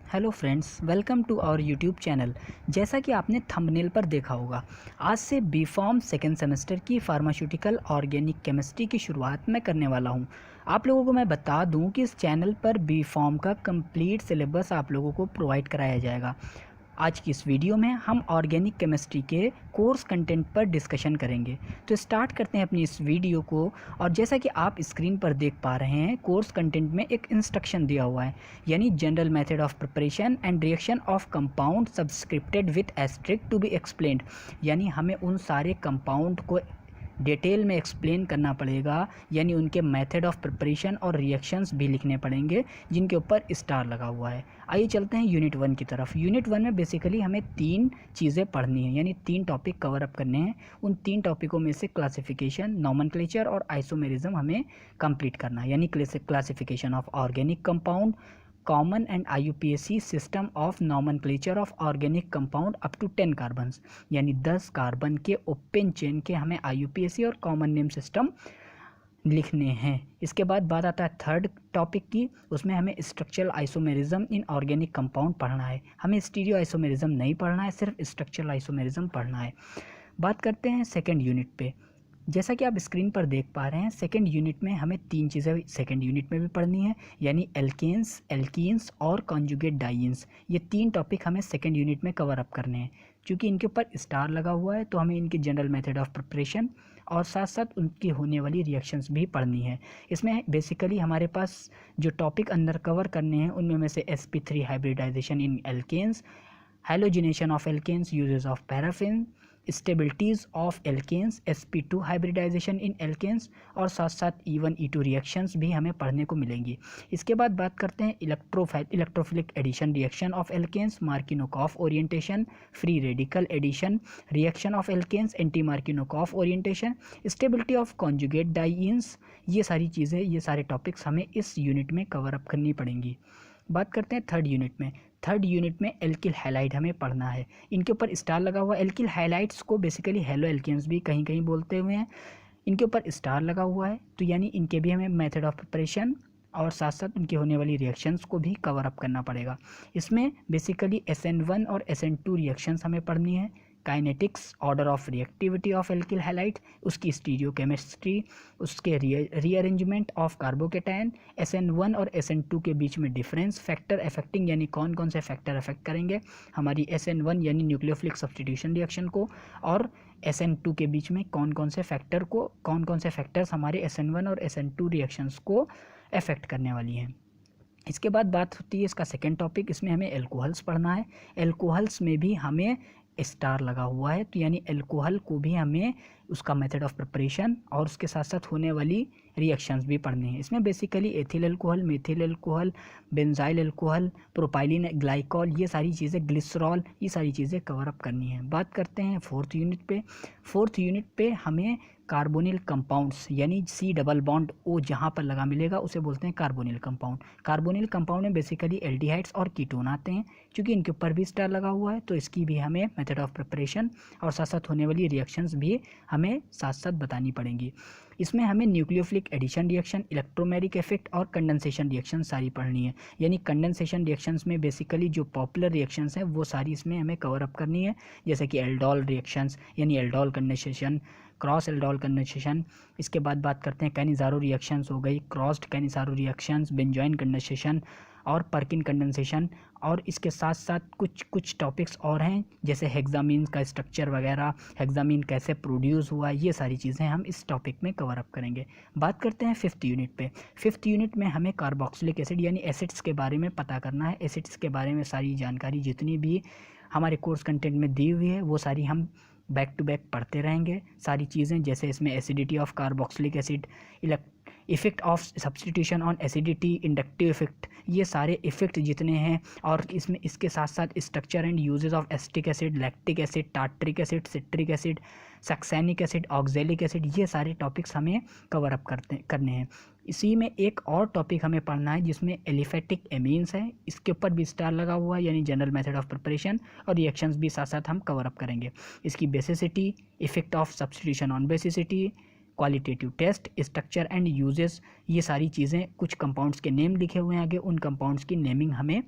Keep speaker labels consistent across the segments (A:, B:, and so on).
A: Hello friends, welcome to our YouTube channel. जैसा कि आपने थंबनेल पर देखा होगा, आज से बी फॉर्म सेकेंड सेमेस्टर की फार्मास्यूटिकल ऑर्गेनिक केमिस्ट्री की शुरुआत मैं करने वाला हूं। आप लोगों को मैं बता दूं कि इस चैनल पर बी फॉर्म का कंप्लीट सिलेबस आप लोगों को प्रोवाइड कराया जाएगा। आज की इस वीडियो में हम ऑर्गेनिक केमिस्ट्री के कोर्स कंटेंट पर डिस्कशन करेंगे। तो स्टार्ट करते हैं अपनी इस वीडियो को। और जैसा कि आप स्क्रीन पर देख पा रहे हैं, कोर्स कंटेंट में एक इंस्ट्रक्शन दिया हुआ है, यानी general method of preparation and reaction of compound subscripted with asterisk to be explained. यानी हमें उन सारे कंपाउंड को डिटेल में एक्सप्लेन करना पड़ेगा, यानी उनके मेथड ऑफ प्रिपरेशन और रिएक्शंस भी लिखने पड़ेंगे जिनके ऊपर स्टार लगा हुआ है। आइए चलते हैं यूनिट 1 की तरफ। यूनिट 1 में बेसिकली हमें 3 चीज़ें पढ़नी है, यानी 3 टॉपिक कवर अप करने हैं। उन 3 टॉपिकों में से क्लासिफिकेशन, नॉमेनक्लेचर और आइसोमेरिज्म हमें कंप्लीट करना है, यानी classification of organic compound, common and IUPAC system of nomenclature of organic compound up to 10 carbons, यानी 10 कार्बन के ओपन चेन के हमें IUPAC और कॉमन नेम सिस्टम लिखने हैं। इसके बाद बात आता है थर्ड टॉपिक की, उसमें हमें structural isomerism in organic compound पढ़ना है। हमें स्टीरियो आइसोमेरिज्म नहीं पढ़ना है, सिर्फ स्ट्रक्चरल आइसोमेरिज्म पढ़ना है। बात करते हैं सेकेंड यूनिट पे। जैसा कि आप स्क्रीन पर देख पा रहे हैं, सेकेंड यूनिट में हमें 3 चीज़ें सेकेंड यूनिट में भी पढ़नी है, यानी एल्केन्स, एल्कीन्स और कॉन्जुगेट डाइन्स। ये 3 टॉपिक हमें सेकेंड यूनिट में कवर अप करने हैं। क्योंकि इनके ऊपर स्टार लगा हुआ है तो हमें इनकी जनरल मेथड ऑफ प्रिपरेशन और साथ साथ उनकी होने वाली रिएक्शंस भी पढ़नी है। इसमें बेसिकली हमारे पास जो टॉपिक अंदर कवर करने हैं उनमें में से sp3 hybridisation in alkanes, halogenation of alkanes, uses of paraffin, stabilities of alkanes, sp2 hybridisation in alkenes और साथ साथ E1 E2 रिएक्शंस भी हमें पढ़ने को मिलेंगी। इसके बाद बात करते हैं electrophilic addition reaction of alkenes, Markovnikov orientation, free radical addition reaction of alkenes, anti Markovnikov orientation, stability of conjugate dienes. ये सारी चीज़ें, ये सारे टॉपिक्स हमें इस यूनिट में कवर अप करनी पड़ेंगी। बात करते हैं थर्ड यूनिट में। थर्ड यूनिट में एल्किल हैलाइड हमें पढ़ना है। इनके ऊपर स्टार लगा हुआ है। एल्किल हैलाइड्स को बेसिकली हेलो एल्केन्स भी कहीं कहीं बोलते हुए हैं। इनके ऊपर स्टार लगा हुआ है, तो यानी इनके भी हमें मेथड ऑफ प्रिपरेशन और साथ साथ उनकी होने वाली रिएक्शंस को भी कवर अप करना पड़ेगा। इसमें बेसिकली SN1 और SN2 रिएक्शंस हमें पढ़नी है। Kinetics, order of reactivity of alkyl halide, उसकी स्टीरियो केमिस्ट्री, उसके रीअरेंजमेंट ऑफ कार्बोकेटायन, SN1 और SN2 के बीच में डिफरेंस, फैक्टर अफेक्टिंग, यानी कौन कौन से फैक्टर अफेक्ट करेंगे हमारी SN1 यानी न्यूक्लियोफिलिक सब्स्टिट्यूशन रिएक्शन को, और SN2 के बीच में कौन कौन से फैक्टर्स हमारे SN1 और SN2 रिएक्शंस को अफेक्ट करने वाली हैं। इसके बाद बात होती है इसका सेकेंड टॉपिक, इसमें हमें एल्कोहल्स पढ़ना है। एल्कोहल्स में भी हमें स्टार लगा हुआ है, तो यानी एल्कोहल को भी हमें उसका मेथड ऑफ प्रिपरेशन और उसके साथ साथ होने वाली रिएक्शंस भी पढ़नी है। इसमें basically ethyl alcohol, methyl alcohol, benzyl alcohol, propylene glycol, ये सारी चीज़ें, ग्लिसरॉल, ये सारी चीज़ें कवर अप करनी है। बात करते हैं फोर्थ यूनिट पे। फोर्थ यूनिट पे हमें कार्बोनिल कंपाउंड्स, यानी C डबल बॉन्ड O जहाँ पर लगा मिलेगा उसे बोलते हैं कार्बोनिल कंपाउंड। कार्बोनिल कंपाउंड में बेसिकली एल्डिहाइड्स और कीटोन आते हैं। क्योंकि इनके ऊपर भी स्टार लगा हुआ है तो इसकी भी हमें मेथड ऑफ प्रिपरेशन और साथ साथ होने वाली रिएक्शंस भी हमें साथ साथ बतानी पड़ेंगी। इसमें हमें nucleophilic addition reaction, electromeric effect और कंडेंसेशन रिएक्शन सारी पढ़नी है। यानी कंडेंसेशन रिएक्शंस में बेसिकली जो पॉपुलर रिएक्शंस हैं वो सारी इसमें हमें कवर अप करनी है, जैसे कि एल्डोल रिएक्शंस, यानी aldol condensation, cross aldol condensation. इसके बाद बात करते हैं कैनिज़ारो रिएक्शंस हो गई, crossed Cannizzaro reactions, benzoin condensation और पर्किन कंडेंसेशन। और इसके साथ साथ कुछ टॉपिक्स और हैं, जैसे हेक्सामीन का स्ट्रक्चर वगैरह, हेक्सामीन कैसे प्रोड्यूस हुआ, ये सारी चीज़ें हम इस टॉपिक में कवर अप करेंगे। बात करते हैं फिफ्थ यूनिट पे। फिफ्थ यूनिट में हमें कार्बोक्सिलिक एसिड यानी एसिड्स के बारे में पता करना है। एसिड्स के बारे में सारी जानकारी जितनी भी हमारे कोर्स कंटेंट में दी हुई है वो सारी हम बैक टू बैक पढ़ते रहेंगे सारी चीज़ें, जैसे इसमें acidity of carboxylic acid, effect of substitution on acidity, inductive effect, ये सारे इफेक्ट जितने हैं। और इसमें इसके साथ साथ structure and uses of acetic acid, lactic acid, tartaric acid, citric acid, succinic acid, oxalic acid, ये सारे टॉपिक्स हमें कवर अप करने हैं। इसी में एक और टॉपिक हमें पढ़ना है जिसमें एलिफेटिक एमीन्स है, इसके ऊपर भी स्टार लगा हुआ है, यानी जनरल मेथड ऑफ प्रिपरेशन और रिएक्शंस भी साथ साथ हम कवर अप करेंगे। इसकी basicity, effect of substitution on basicity, qualitative test, structure and uses, ये सारी चीज़ें, कुछ कंपाउंड्स के नेम लिखे हुए हैं आगे, उन कंपाउंड्स की नेमिंग हमें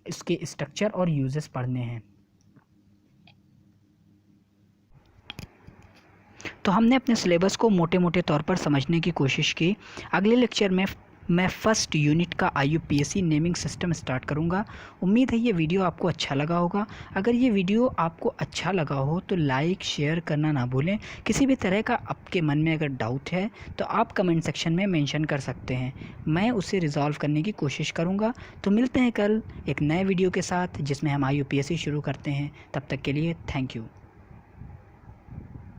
A: इसके स्ट्रक्चर और यूजेस पढ़ने हैं। तो हमने अपने सिलेबस को मोटे मोटे तौर पर समझने की कोशिश की। अगले लेक्चर में मैं फर्स्ट यूनिट का IUPAC नेमिंग सिस्टम स्टार्ट करूंगा। उम्मीद है ये वीडियो आपको अच्छा लगा होगा। अगर ये वीडियो आपको अच्छा लगा हो तो लाइक शेयर करना ना भूलें। किसी भी तरह का आपके मन में अगर डाउट है तो आप कमेंट सेक्शन में मेंशन कर सकते हैं, मैं उसे रिजॉल्व करने की कोशिश करूँगा। तो मिलते हैं कल एक नए वीडियो के साथ जिसमें हम IUPAC शुरू करते हैं। तब तक के लिए थैंक यू।